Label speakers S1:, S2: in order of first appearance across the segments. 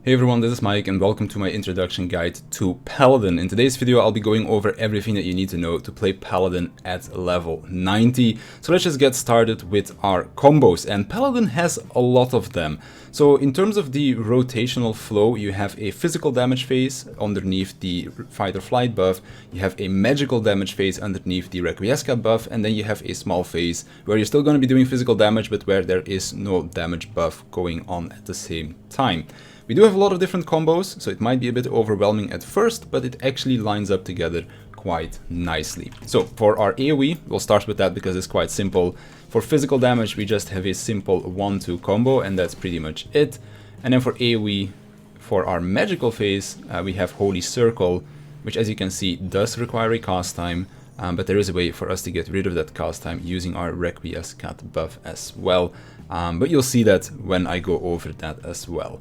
S1: Hey everyone, this is Mike and welcome to my introduction guide to Paladin. In today's video I'll be going over everything that you need to know to play Paladin at level 90. So let's just get started with our combos, and Paladin has a lot of them. So in terms of the rotational flow, you have a physical damage phase underneath the fight or flight buff, you have a magical damage phase underneath the Requiescat buff, and then you have a small phase where you're still going to be doing physical damage but where there is no damage buff going on at the same time. We do have a lot of different combos, so it might be a bit overwhelming at first, but it actually lines up together quite nicely. So for our AoE, we'll start with that because it's quite simple. For physical damage, we just have a simple 1-2 combo, and that's pretty much it. And then for AoE, for our magical phase, we have Holy Circle, which as you can see does require a cast time, but there is a way for us to get rid of that cast time using our Requiescat buff as well. But you'll see that when I go over that as well.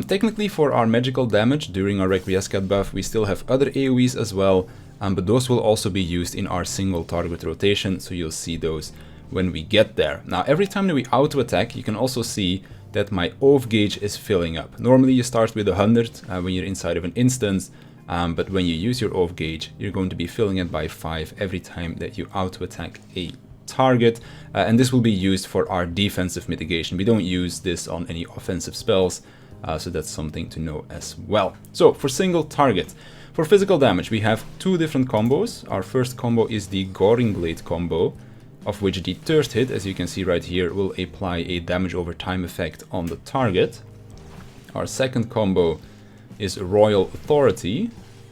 S1: Technically for our magical damage during our Requiescat buff, we still have other AoEs as well, but those will also be used in our single target rotation, so you'll see those when we get there. Now every time that we auto attack, you can also see that my OF gauge is filling up. Normally you start with 100 when you're inside of an instance, but when you use your OF gauge, you're going to be filling it by 5 every time that you auto attack a target, and this will be used for our defensive mitigation. We don't use this on any offensive spells, so that's something to know as well. So for single target, for physical damage, we have two different combos. Our first combo is the Goring Blade combo, of which the third hit, as you can see right here, will apply a damage over time effect on the target. Our second combo is Royal Authority.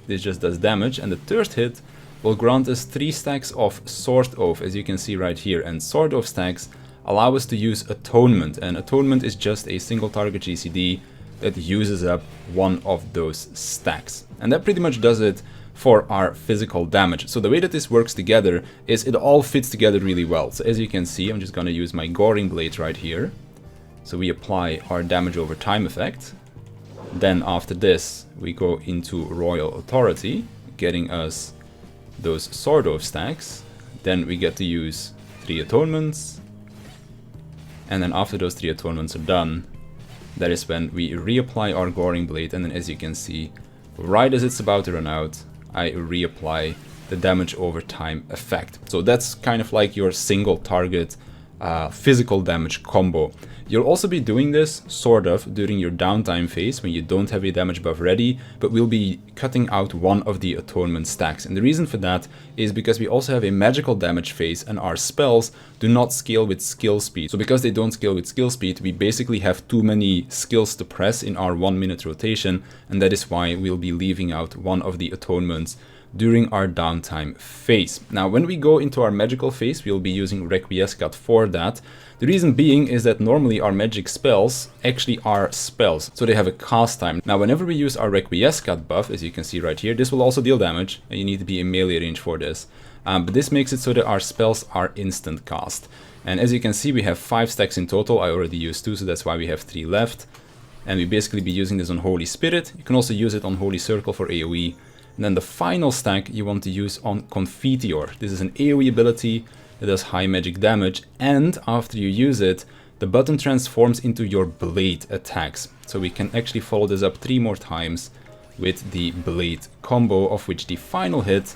S1: This just does damage, and the third hit will grant us 3 stacks of Sword Oath, as you can see right here, and Sword Oath stacks allow us to use Atonement, and Atonement is just a single target GCD that uses up one of those stacks. And that pretty much does it for our physical damage. So the way that this works together is it all fits together really well. So as you can see, I'm just going to use my Goring Blade right here. So we apply our damage over time effect. Then after this, we go into Royal Authority, getting us those Sword Oath stacks. Then we get to use 3 Atonements. And then after those 3 Atonements are done, that is when we reapply our Goring Blade, and then as you can see, right as it's about to run out, I reapply the damage over time effect. So that's kind of like your single target physical damage combo. You'll also be doing this sort of during your downtime phase when you don't have a damage buff ready, but we'll be cutting out one of the Atonement stacks. And the reason for that is because we also have a magical damage phase, and our spells do not scale with skill speed. So because they don't scale with skill speed, we basically have too many skills to press in our 1-minute rotation, and that is why we'll be leaving out one of the Atonements during our downtime phase. Now when we go into our magical phase, we'll be using Requiescat for that. The reason being is that normally our magic spells actually are spells, so they have a cast time. Now whenever we use our Requiescat buff, as you can see right here, this will also deal damage, and you need to be in melee range for this. But this makes it so that our spells are instant cast. And as you can see, we have 5 stacks in total. I already used 2, so that's why we have 3 left. And we basically be using this on Holy Spirit. You can also use it on Holy Circle for AoE. And then the final stack you want to use on Confiteor. This is an AoE ability that does high magic damage, and after you use it, the button transforms into your blade attacks. So we can actually follow this up 3 more times with the blade combo, of which the final hit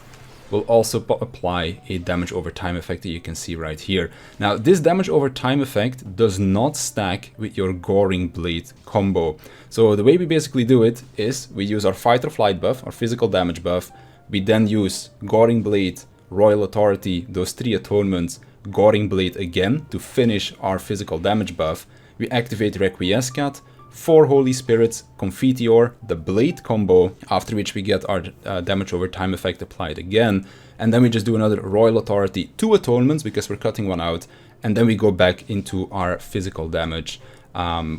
S1: will also apply a damage over time effect that you can see right here. Now this damage over time effect does not stack with your Goring Blade combo. So the way we basically do it is we use our fight or flight buff, our physical damage buff, we then use Goring Blade, Royal Authority, those 3 Atonements, Goring Blade again to finish our physical damage buff. We activate Requiescat, 4 Holy Spirits, Confiteor, the Blade combo, after which we get our damage over time effect applied again, and then we just do another Royal Authority, 2 Atonements because we're cutting one out, and then we go back into our physical damage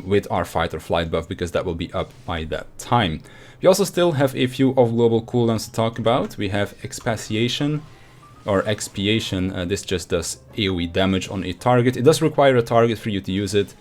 S1: with our fight or flight buff because that will be up by that time. We also still have a few off-global cooldowns to talk about. We have Expiation, or Expiation. This just does AoE damage on a target. It does require a target for you to use it,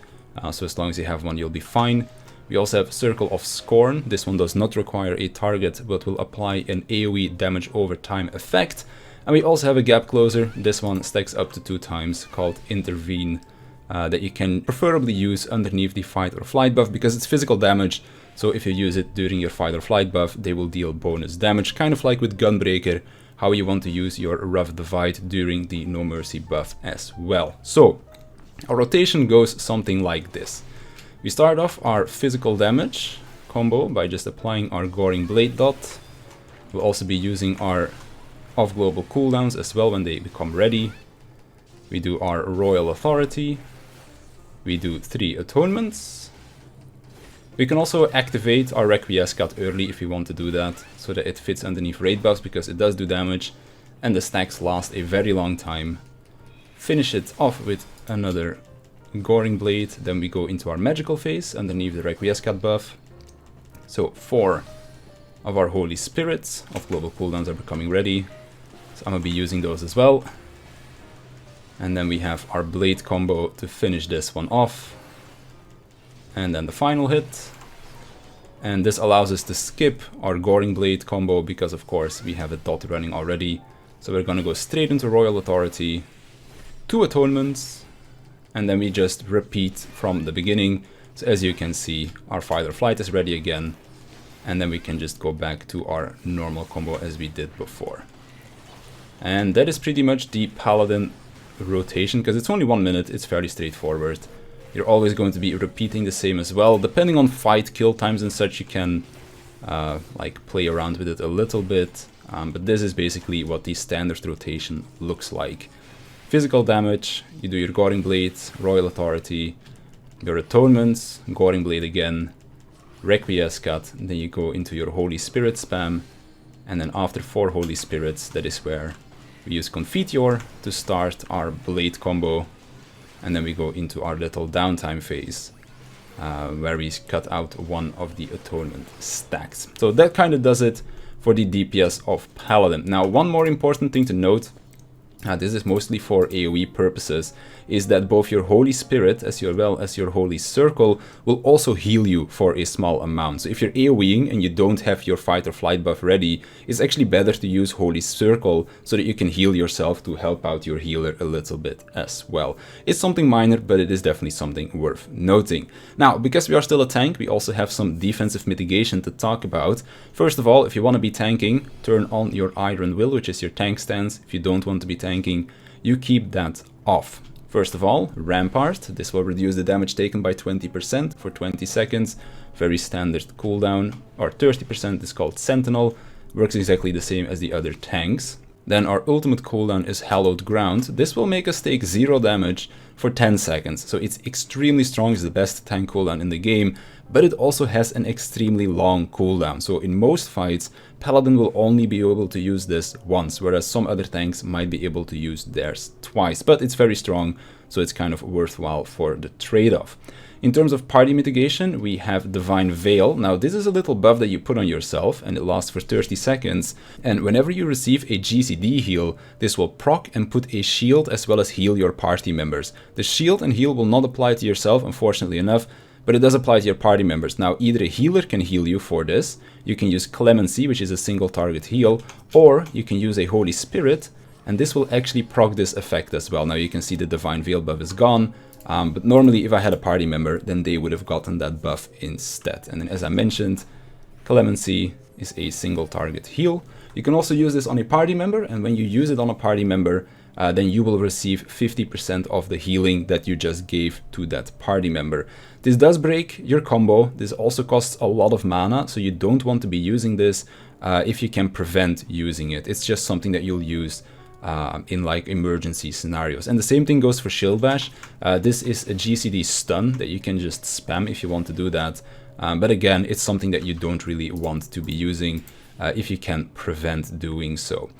S1: so as long as you have one, you'll be fine. We also have Circle of Scorn. This one does not require a target, but will apply an AoE damage over time effect. And we also have a Gap Closer. This one stacks up to 2 times, called Intervene, that you can preferably use underneath the fight or flight buff because it's physical damage, So if you use it during your fight or flight buff, they will deal bonus damage, kind of like with Gunbreaker, how you want to use your Rough Divide during the No Mercy buff as well. So our rotation goes something like this. We start off our physical damage combo by just applying our Goring Blade dot. We'll also be using our off-global cooldowns as well when they become ready. We do our Royal Authority. We do 3 atonements. We can also activate our Requiescat early if we want to do that, so that it fits underneath raid buffs, because it does do damage and the stacks last a very long time. Finish it off with another Goring Blade, then we go into our magical phase underneath the Requiescat buff. So 4 of our Holy Spirits of global cooldowns are becoming ready, so I'm gonna be using those as well. And then we have our Blade combo to finish this one off. And then the final hit. And this allows us to skip our Goring Blade combo because of course we have a dot running already. So we're gonna go straight into Royal Authority, 2 atonements, and then we just repeat from the beginning. So as you can see, our fight or flight is ready again, and then we can just go back to our normal combo as we did before. And that is pretty much the Paladin rotation, because it's only 1 minute, it's fairly straightforward. You're always going to be repeating the same as well. Depending on fight kill times and such, you can like play around with it a little bit, but this is basically what the standard rotation looks like. Physical damage, you do your Goring Blade, Royal Authority, your atonements, Goring Blade again, Requiescat, then you go into your Holy Spirit spam, and then after 4 Holy Spirits, that is where we use Confiteor to start our Blade combo, and then we go into our little downtime phase, where we cut out 1 of the atonement stacks. So that kind of does it for the DPS of Paladin. Now, one more important thing to note, this is mostly for AoE purposes, is that both your Holy Spirit as well as your Holy Circle will also heal you for a small amount. So if you're AoEing and you don't have your fight or flight buff ready, it's actually better to use Holy Circle so that you can heal yourself to help out your healer a little bit as well. It's something minor, but it is definitely something worth noting. Now, because we are still a tank, we also have some defensive mitigation to talk about. First of all, if you want to be tanking, turn on your Iron Will, which is your tank stance. If you don't want to be tanking, you keep that off. First of all, Rampart. This will reduce the damage taken by 20% for 20 seconds. Very standard cooldown. Or 30% is called Sentinel. Works exactly the same as the other tanks. Then our ultimate cooldown is Hallowed Ground. This will make us take 0 damage for 10 seconds. So it's extremely strong, it's the best tank cooldown in the game, but it also has an extremely long cooldown. So in most fights, Paladin will only be able to use this once, whereas some other tanks might be able to use theirs twice. But it's very strong, so it's kind of worthwhile for the trade-off. In terms of party mitigation, we have Divine Veil. Now this is a little buff that you put on yourself and it lasts for 30 seconds. And whenever you receive a GCD heal, this will proc and put a shield as well as heal your party members. The shield and heal will not apply to yourself, unfortunately enough, but it does apply to your party members. Now either a healer can heal you for this, you can use Clemency, which is a single target heal, or you can use a Holy Spirit, and this will actually proc this effect as well. Now you can see the Divine Veil buff is gone. But normally if I had a party member, then they would have gotten that buff instead. And then as I mentioned, Clemency is a single target heal. You can also use this on a party member, and when you use it on a party member, then you will receive 50% of the healing that you just gave to that party member. This does break your combo. This also costs a lot of mana, so you don't want to be using this if you can prevent using it. It's just something that you'll use in like emergency scenarios. And the same thing goes for Shield Bash. This is a GCD stun that you can just spam if you want to do that. But again, it's something that you don't really want to be using if you can prevent doing so.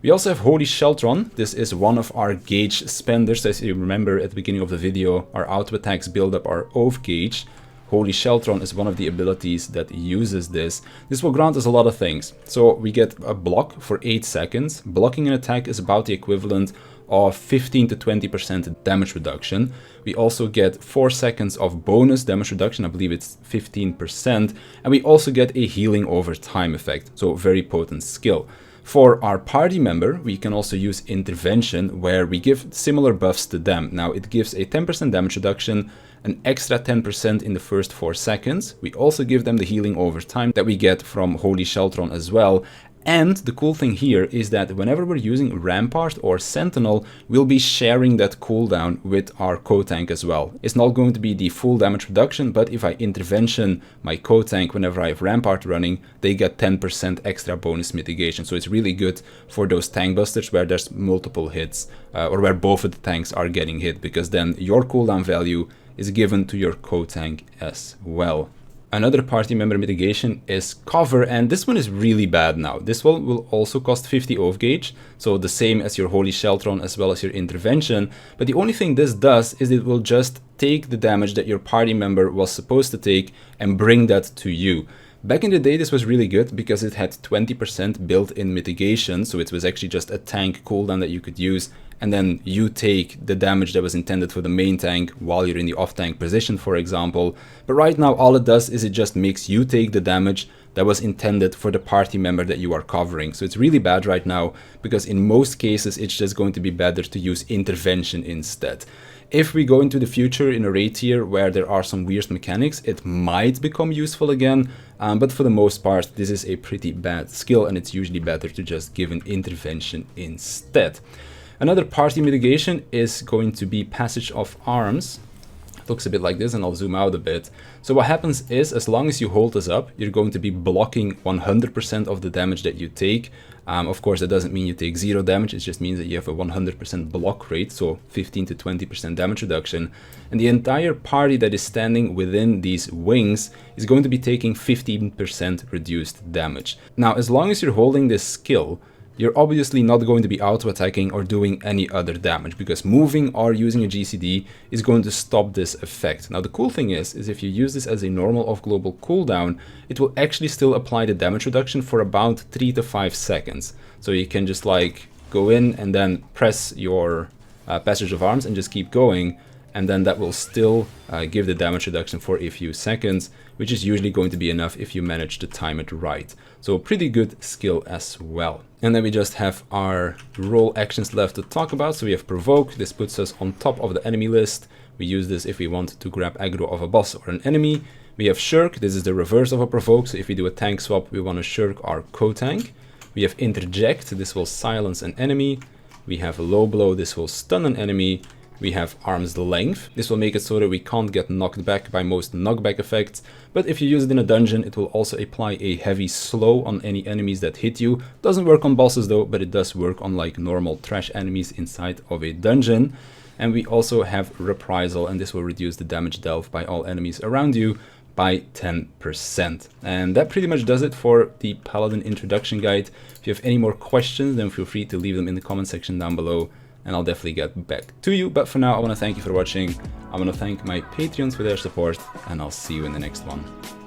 S1: We also have Holy Sheltron. This is one of our gauge spenders. As you remember at the beginning of the video, our auto attacks build up our oath gauge. Holy Sheltron is one of the abilities that uses this. This will grant us a lot of things. So we get a block for 8 seconds. Blocking an attack is about the equivalent of 15 to 20% damage reduction. We also get 4 seconds of bonus damage reduction, I believe it's 15%. And we also get a healing over time effect, so very potent skill. For our party member, we can also use Intervention, where we give similar buffs to them. Now, it gives a 10% damage reduction, an extra 10% in the first 4 seconds. We also give them the healing over time that we get from Holy Sheltron as well. And the cool thing here is that whenever we're using Rampart or Sentinel, we'll be sharing that cooldown with our co-tank as well. It's not going to be the full damage reduction, but if I Intervention my co-tank whenever I have Rampart running, they get 10% extra bonus mitigation. So it's really good for those tank busters where there's multiple hits, or where both of the tanks are getting hit, because then your cooldown value is given to your co-tank as well. Another party member mitigation is cover, and this one is really bad now. This one will also cost 50 oath gauge, so the same as your Holy Sheltron as well as your Intervention, but the only thing this does is it will just take the damage that your party member was supposed to take and bring that to you. Back in the day, this was really good because it had 20% built-in mitigation, so it was actually just a tank cooldown that you could use, and then you take the damage that was intended for the main tank while you're in the off-tank position, for example. But right now, all it does is it just makes you take the damage that was intended for the party member that you are covering. So it's really bad right now, because in most cases, it's just going to be better to use Intervention instead. If we go into the future in a raid tier where there are some weird mechanics, it might become useful again, but for the most part, this is a pretty bad skill, and it's usually better to just give an Intervention instead. Another party mitigation is going to be Passage of Arms. It looks a bit like this, and I'll zoom out a bit. So what happens is, as long as you hold this up, you're going to be blocking 100% of the damage that you take. Of course, that doesn't mean you take 0 damage, it just means that you have a 100% block rate, so 15 to 20% damage reduction. And the entire party that is standing within these wings is going to be taking 15% reduced damage. Now, as long as you're holding this skill, you're obviously not going to be auto-attacking or doing any other damage, because moving or using a GCD is going to stop this effect. Now, the cool thing is if you use this as a normal off-global cooldown, it will actually still apply the damage reduction for about 3 to 5 seconds. So you can just like go in and then press your Passage of Arms and just keep going, and then that will still give the damage reduction for a few seconds, which is usually going to be enough if you manage to time it right. So pretty good skill as well. And then we just have our role actions left to talk about. So we have Provoke. This puts us on top of the enemy list. We use this if we want to grab aggro of a boss or an enemy. We have Shirk. This is the reverse of a Provoke. So if we do a tank swap, we want to Shirk our co-tank. We have Interject. This will silence an enemy. We have Low Blow. This will stun an enemy. We have Arm's Length. This will make it so that we can't get knocked back by most knockback effects, but if you use it in a dungeon, it will also apply a heavy slow on any enemies that hit you. Doesn't work on bosses though, but it does work on like normal trash enemies inside of a dungeon. And we also have Reprisal, and this will reduce the damage dealt by all enemies around you by 10%. And that pretty much does it for the Paladin introduction guide. If you have any more questions, then feel free to leave them in the comment section down below, and I'll definitely get back to you. But for now, I want to thank you for watching. I want to thank my Patreons for their support, and I'll see you in the next one.